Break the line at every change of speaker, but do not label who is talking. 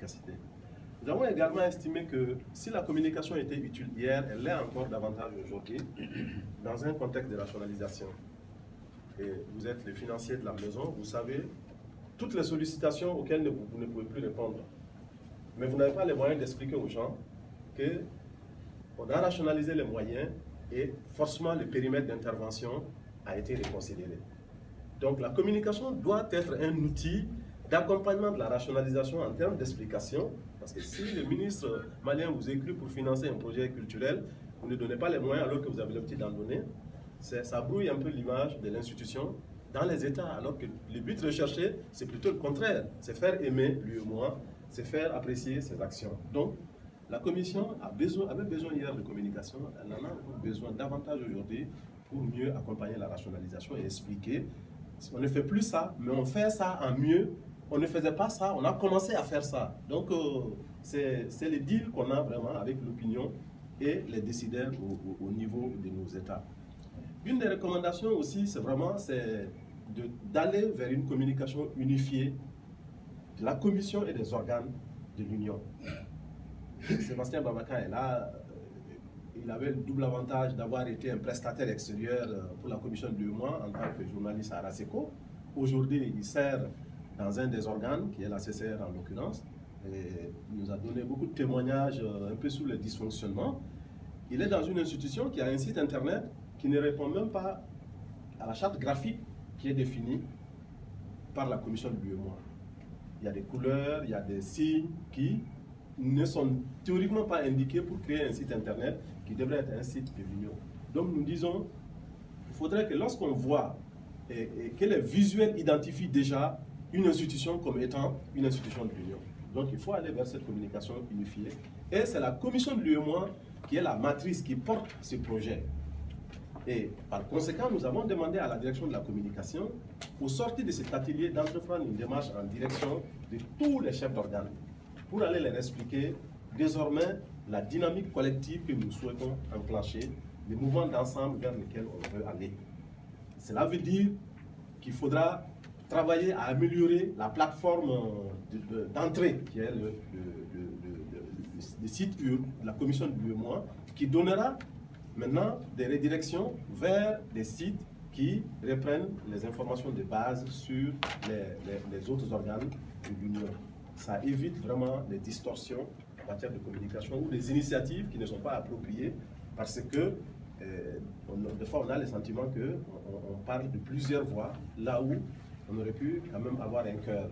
l'efficacité. Nous avons également estimé que si la communication était utile hier, elle l'est encore davantage aujourd'hui dans un contexte de rationalisation. Et vous êtes les financiers de la maison, vous savez toutes les sollicitations auxquelles vous ne pouvez plus répondre. Mais vous n'avez pas les moyens d'expliquer aux gens qu'on a rationalisé les moyens et forcément le périmètre d'intervention a été reconsidéré. Donc la communication doit être un outil d'accompagnement de la rationalisation en termes d'explication, parce que si le ministre malien vous écrit pour financer un projet culturel, vous ne donnez pas les moyens alors que vous avez l'habitude d'en donner, ça brouille un peu l'image de l'institution dans les États, alors que le but recherché, c'est plutôt le contraire, c'est faire aimer l'UEMOA, c'est faire apprécier ses actions. Donc, la Commission avait besoin hier de communication, elle en a besoin davantage aujourd'hui pour mieux accompagner la rationalisation et expliquer. On ne fait plus ça, mais on fait ça en mieux. On ne faisait pas ça, on a commencé à faire ça. Donc, c'est le deal qu'on a vraiment avec l'opinion et les décideurs au niveau de nos États. Une des recommandations aussi, c'est vraiment d'aller vers une communication unifiée de la Commission et des organes de l'Union. Sébastien Babaka est là, il avait le double avantage d'avoir été un prestataire extérieur pour la Commission de l'UEMOA en tant que journaliste à RASECO. Aujourd'hui, il sert dans un des organes, qui est la CCR en l'occurrence, et il nous a donné beaucoup de témoignages un peu sur le dysfonctionnement. Il est dans une institution qui a un site internet qui ne répond même pas à la charte graphique qui est définie par la Commission de l'UEMOA. Il y a des couleurs, il y a des signes qui ne sont théoriquement pas indiqués pour créer un site internet qui devrait être un site de l'Union. Donc nous disons, il faudrait que lorsqu'on voit et que les visuels identifient déjà une institution comme étant une institution de l'Union. Donc il faut aller vers cette communication unifiée. Et c'est la Commission de l'UEMOA qui est la matrice qui porte ce projet. Et par conséquent, nous avons demandé à la direction de la communication, au sortir de cet atelier, d'entreprendre une démarche en direction de tous les chefs d'organes pour aller leur expliquer désormais la dynamique collective que nous souhaitons enclencher, les mouvements d'ensemble vers lesquels on veut aller. Cela veut dire qu'il faudra travailler à améliorer la plateforme d'entrée, qui est le site de la commission de l'UEMOA, qui donnera maintenant des redirections vers des sites qui reprennent les informations de base sur les autres organes de l'Union. Ça évite vraiment les distorsions en matière de communication ou des initiatives qui ne sont pas appropriées parce que des fois on a le sentiment qu'on parle de plusieurs voix là où on aurait pu quand même avoir un cœur.